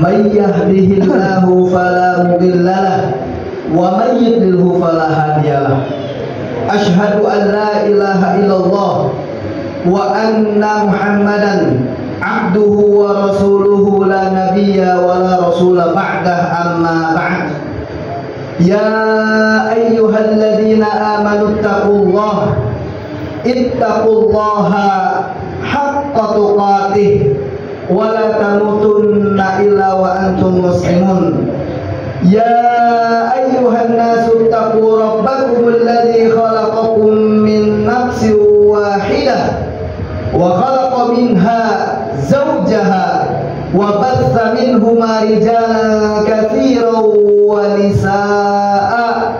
may yahdihillahu fala mudilla lahu wa may yudlilhu fala hadiya lahu. Asyhadu an la ilaha illallah wa anna Muhammadan abduhu wa rasuluhu la nabiyya wa la rasula ba'dah, amma ba'd. Ya ayyuhalladzina amanu ittaqullaha haqqa tuqatih wa la tamutunna illa wa antum muslimun. Ya ayyuhan nasu ittaqu rabbakum alladzi khalaqakum min nafsin wahidah wa khalaqa minha zawjaha wa batha minhuma rijalan katsiran wa nisaa'a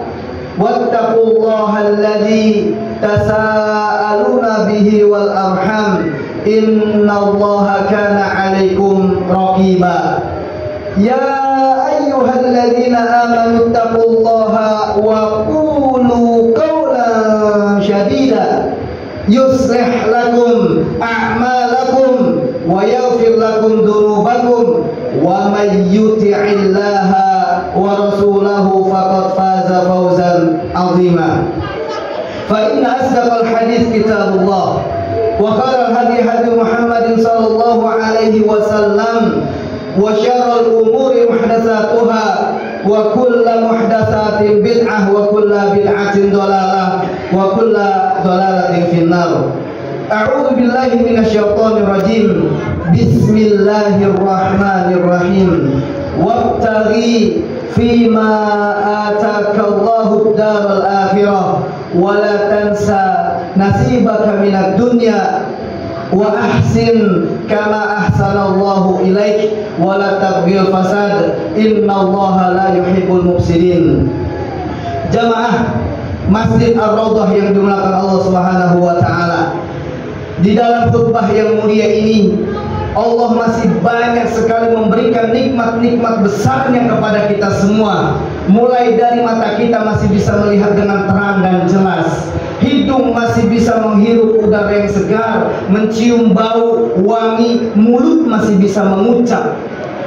wattaqullaha alladzi tasaaluna bihi wal arham innallaha kana 'alaikum raqiba. Ya ayyuhalladzina amanu taqullaha wa qulu qawlan shadida yuslih lakum a'malakum wa yaghfir lakum dhunubakum wa may yuti'illaha wa rasulahu faqad faza fawzan 'azima. Fa inna asdaqal hadits kitabullah wa khairal hadi hadi Muhammadin sallallahu alaihi wasallam wa syarrul umuri muhdatsatuha wa kullu muhdatsatin bid'ah wa kullu bid'atin dhalalah wa kullu dhalalatin finnar. A'udzu billahi minasyaitonir rajim. Bismillahirrahmanirrahim. Wabtaghi fima atakallahu ad-daral akhirah wa la tansa nasibaka minad dunya wa ahsin kama ahsanallahu ilaik wa la tabghil fasad innallaha la yuhibbul mufsidin. Jamaah Masjid Ar-Raudhah yang dimuliakan Allah Subhanahu wa taala, di dalam khutbah yang mulia ini Allah masih banyak sekali memberikan nikmat-nikmat besarnya kepada kita semua. Mulai dari mata kita masih bisa melihat dengan terang dan jelas, hidung masih bisa menghirup udara yang segar, mencium bau wangi, mulut masih bisa mengucap,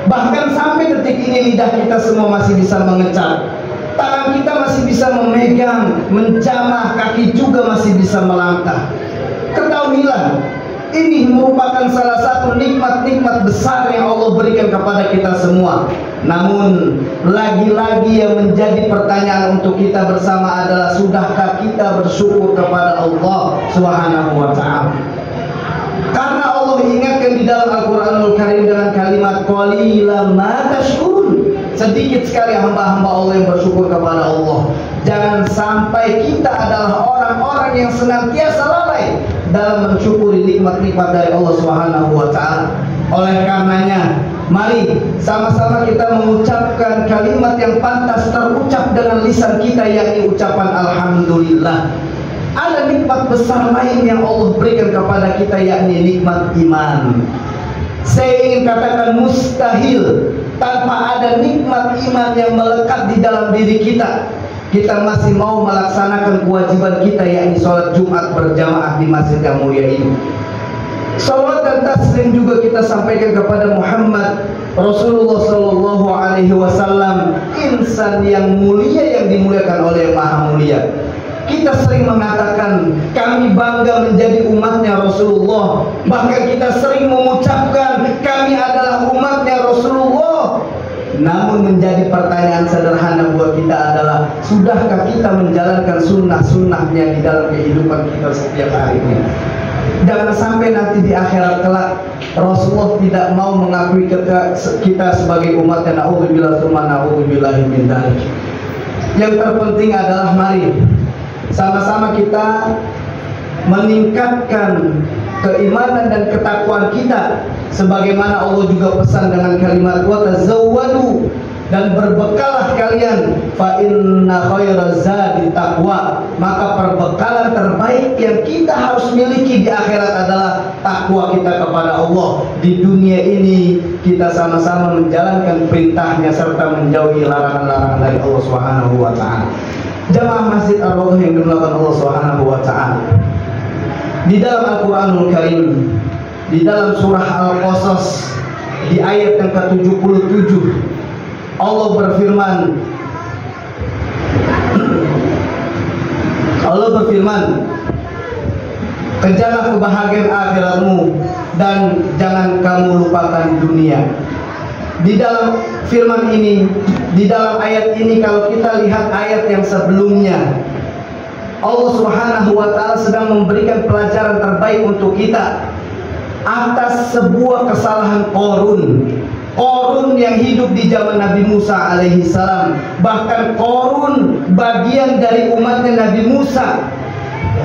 bahkan sampai detik ini lidah kita semua masih bisa mengecap, tangan kita masih bisa memegang, menjamah, kaki juga masih bisa melangkah. Ketahuilah, ini merupakan salah satu nikmat-nikmat besar yang Allah berikan kepada kita semua. Namun lagi-lagi yang menjadi pertanyaan untuk kita bersama adalah, sudahkah kita bersyukur kepada Allah Subhanahu wa ta'ala? Karena Allah ingatkan di dalam Al-Quranul Karim dengan kalimat qalilan ma tashkurun. Sedikit sekali hamba-hamba Allah yang bersyukur kepada Allah. Jangan sampai kita adalah orang-orang yang senantiasa lalai dalam mensyukuri nikmat-nikmat dari Allah Subhanahu wa ta'ala. Oleh karenanya, mari sama-sama kita mengucapkan kalimat yang pantas terucap dengan lisan kita, yakni ucapan alhamdulillah. Ada nikmat besar lain yang Allah berikan kepada kita, yakni nikmat iman. Saya ingin katakan mustahil tanpa ada nikmat iman yang melekat di dalam diri kita, kita masih mau melaksanakan kewajiban kita, yakni sholat Jumat berjamaah di masjid yang mulia ini. Salawat dan taslim juga kita sampaikan kepada Muhammad Rasulullah Sallallahu Alaihi Wasallam, insan yang mulia yang dimuliakan oleh Maha Mulia. Kita sering mengatakan kami bangga menjadi umatnya Rasulullah. Bahkan kita sering mengucapkan kami adalah umatnya Rasulullah. Namun menjadi pertanyaan sederhana buat kita adalah, sudahkah kita menjalankan sunnah-sunnahnya di dalam kehidupan kita setiap harinya? Jangan sampai nanti di akhirat kelak Rasulullah tidak mau mengakui kita sebagai umatnya. Na'udzubillah tsumma na'udzubillahi min dzalik. Yang terpenting adalah mari sama-sama kita meningkatkan keimanan dan ketakwaan kita, sebagaimana Allah juga pesan dengan kalimat wa tazawwadu, dan berbekalah kalian, fa inna khairaz zadi taqwa, maka perbekalan terbaik yang kita harus miliki di akhirat adalah takwa kita kepada Allah. Di dunia ini kita sama-sama menjalankan perintahnya serta menjauhi larangan-larangan dari Allah Subhanahu wa ta'ala. Jamaah Masjid Ar-Raudhah yang dimuliakan Allah Subhanahu wa ta'ala, di dalam Al-Quranul Karim, di dalam surah Al-Qasas, di ayat yang ke-77 Allah berfirman, kejarlah kebahagiaan akhiratmu dan jangan kamu lupakan dunia. Di dalam firman ini, di dalam ayat ini, kalau kita lihat ayat yang sebelumnya, Allah Subhanahu wa Ta'ala sedang memberikan pelajaran terbaik untuk kita atas sebuah kesalahan Qarun yang hidup di zaman Nabi Musa alaihi salam. Bahkan Qarun bagian dari umatnya Nabi Musa.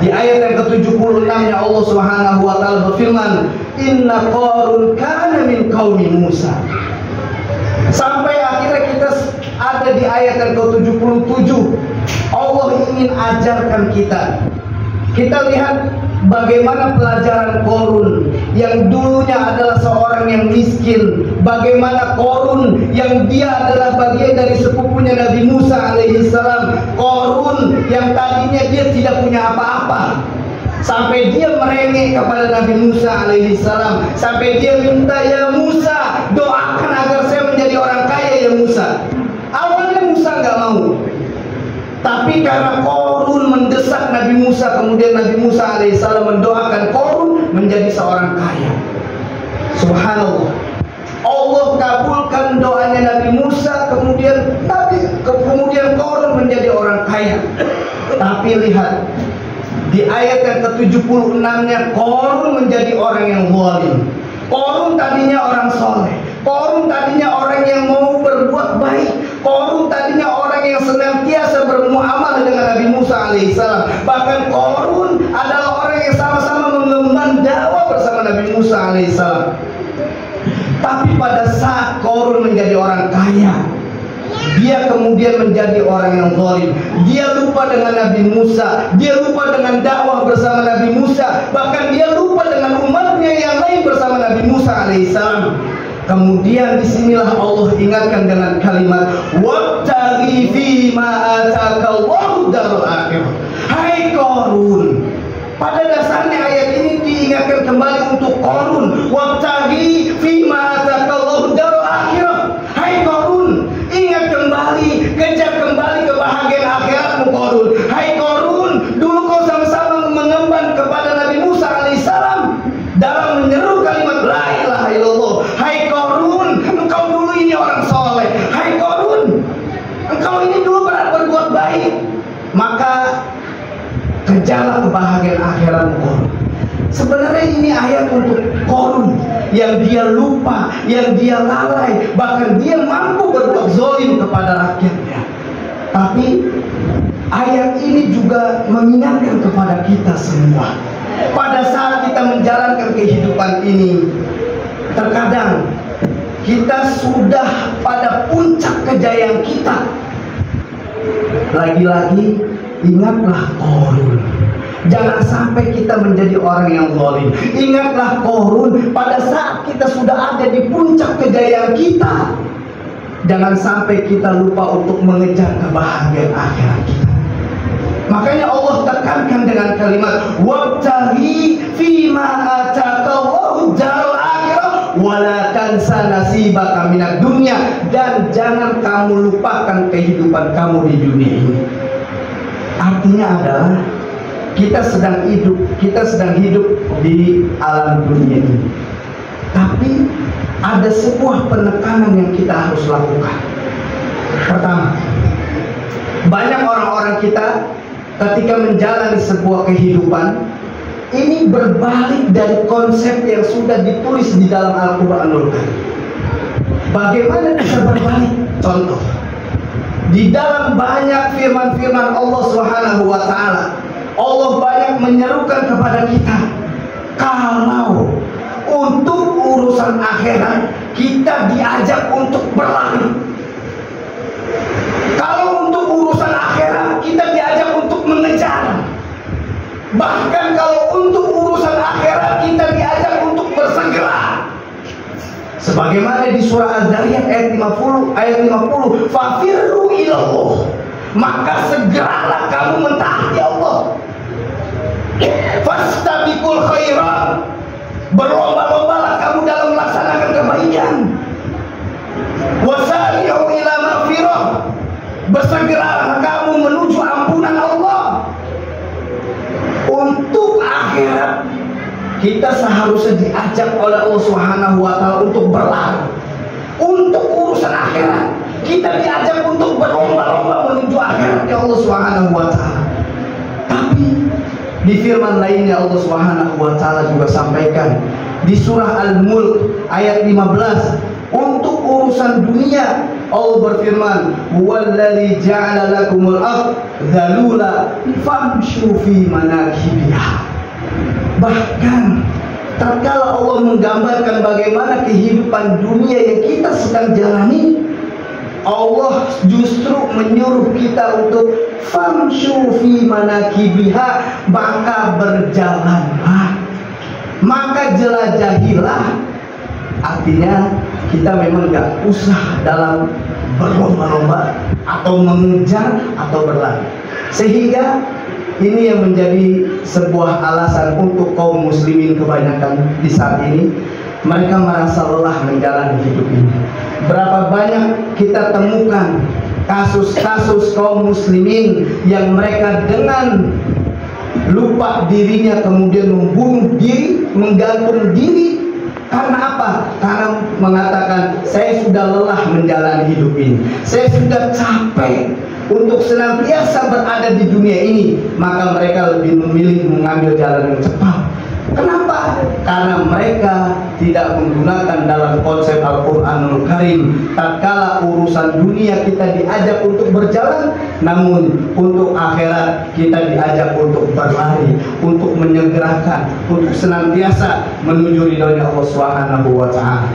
Di ayat yang ke-76-nya Allah Subhanahu wa Ta'ala berfirman, "Inna Qarun kana min qaumi Musa." Sampai akhirnya kita ada di ayat yang ke-77. Allah ingin ajarkan kita. Kita lihat bagaimana pelajaran Qarun yang dulunya adalah seorang yang miskin. Bagaimana Qarun yang dia adalah bagian dari sepupunya Nabi Musa alaihi salam. Qarun yang tadinya dia tidak punya apa-apa, sampai dia merengek kepada Nabi Musa alaihi salam, sampai dia minta, "Ya Musa, doakan agar saya menjadi orang kaya ya Musa." Awalnya Musa nggak mau, tapi karena Qarun mendesak Nabi Musa, kemudian Nabi Musa alaihissalam mendoakan Qarun menjadi seorang kaya. Subhanallah, Allah kabulkan doanya Nabi Musa, kemudian Qarun menjadi orang kaya. Tapi lihat di ayat yang ke-76-nya, Qarun menjadi orang yang zalim. Qarun tadinya orang soleh, Qarun tadinya orang yang mau berbuat baik, Qarun tadinya orang yang senantiasa bermuamalah dengan Nabi Musa alaihissalam. Bahkan Qarun adalah orang yang sama-sama mengemban dakwah bersama Nabi Musa alaihissalam. Tapi pada saat Qarun menjadi orang kaya, dia kemudian menjadi orang yang zalim. Dia lupa dengan Nabi Musa, dia lupa dengan dakwah bersama Nabi Musa, bahkan dia lupa dengan umatnya yang lain bersama Nabi Musa alaihissalam. Kemudian disinilah Allah ingatkan dengan kalimat, "Wabtaghi fima atakallahu darul akhirah." Hai Qarun, pada dasarnya ayat ini diingatkan kembali untuk Qarun. Wabtaghi fima atakallahu darul akhirah. Hai Qarun, ingat kembali, kejar kembali kebahagiaan akhiratmu Qarun. Hai Qarun, dulu kau sama-sama mengemban kepada Nabi Musa alaihissalam dalam menyeru kalimat la ilaha illallah. Hai Qarun, engkau dulu ini orang soleh. Hai Qarun, engkau ini dulu berbuat baik. Maka kejarlah kebahagiaan akhiratmu Qarun. Sebenarnya ini ayat untuk Qarun yang dia lupa, yang dia lalai, bahkan dia mampu berbuat zalim kepada rakyatnya. Tapi ayat ini juga mengingatkan kepada kita semua. Pada saat kita menjalankan kehidupan ini, terkadang kita sudah pada puncak kejayaan kita. Lagi-lagi ingatlah Qarun. Jangan sampai kita menjadi orang yang zalim. Ingatlah Qarun pada saat kita sudah ada di puncak kejayaan kita. Jangan sampai kita lupa untuk mengejar kebahagiaan akhirat kita. Makanya Allah tekankan dengan kalimat, "Wabtaghi fima atakallahu darul akhirah wala tansa nasibaka minad dunya." Dan jangan kamu lupakan kehidupan kamu di dunia ini. Artinya adalah kita sedang hidup di alam dunia ini. Tapi ada sebuah penekanan yang kita harus lakukan. Pertama, banyak orang-orang kita ketika menjalani sebuah kehidupan ini berbalik dari konsep yang sudah ditulis di dalam Al-Quranul Karim. Bagaimana bisa berbalik? Contoh, di dalam banyak firman-firman Allah Subhanahu wa Ta'ala, Allah banyak menyerukan kepada kita, kalau untuk urusan akhirat kita diajak untuk berlari. Kalau untuk urusan akhirat kita diajak untuk mengejar. Bahkan kalau untuk urusan akhirat kita diajak untuk bersegera. Sebagaimana di surah Az-Zariyat ayat 50, "Fafirru ilallah." Maka segeralah kamu mentaati Allah. Fastabiqul khairat. Berlomba-lombalah kamu dalam melaksanakan kebaikan. bersegeralah kamu menuju ampunan Allah. Untuk akhirat kita seharusnya diajak oleh Allah Subhanahu wa Ta'ala untuk berlari. Untuk urusan akhirat kita diajak untuk berlomba-lomba menuju akhirat ya Allah Subhanahu wa Ta'ala. Tapi di firman lainnya Allah Subhanahu wa Ta'ala juga sampaikan di surah Al-Mulk ayat 15, untuk urusan dunia Allah berfirman, "Huwallazi ja'ala lakumul ardha dzalula famshu fi manakibiha." Bahkan tatkala Allah menggambarkan bagaimana kehidupan dunia yang kita sedang jalani, Allah justru menyuruh kita untuk famshu fi manakibiha, maka berjalanlah, maka jelajahilah. Artinya kita memang gak usah dalam berlomba-lomba atau mengejar atau berlari. Sehingga ini yang menjadi sebuah alasan untuk kaum muslimin kebanyakan di saat ini, mereka merasa lelah menjalani hidup ini. Berapa banyak kita temukan kasus-kasus kaum muslimin yang mereka dengan lupa dirinya kemudian membunuh diri, menggantung diri. Karena apa? Karena mengatakan, saya sudah lelah menjalani hidup ini, saya sudah capek untuk senantiasa berada di dunia ini. Maka mereka lebih memilih mengambil jalan yang cepat. Kenapa? Karena mereka tidak menggunakan dalam konsep Al-Quranul Karim. Tatkala urusan dunia kita diajak untuk berjalan, namun untuk akhirat kita diajak untuk berlari, untuk menyegerakan, untuk senantiasa menuju ridhonya Allah Subhanahu wa Ta'ala.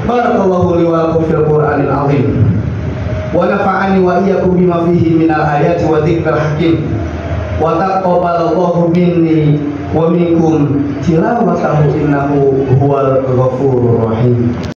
Barakallahu li wa lakum fil Qur'anil azim. Wa nafa'ani wa iyyakum bima fihi minal ayati wa dzikril hakim. Wa taqabbalallahu minni wa minkum tilawatahu innahu huwal ghafurur rahim.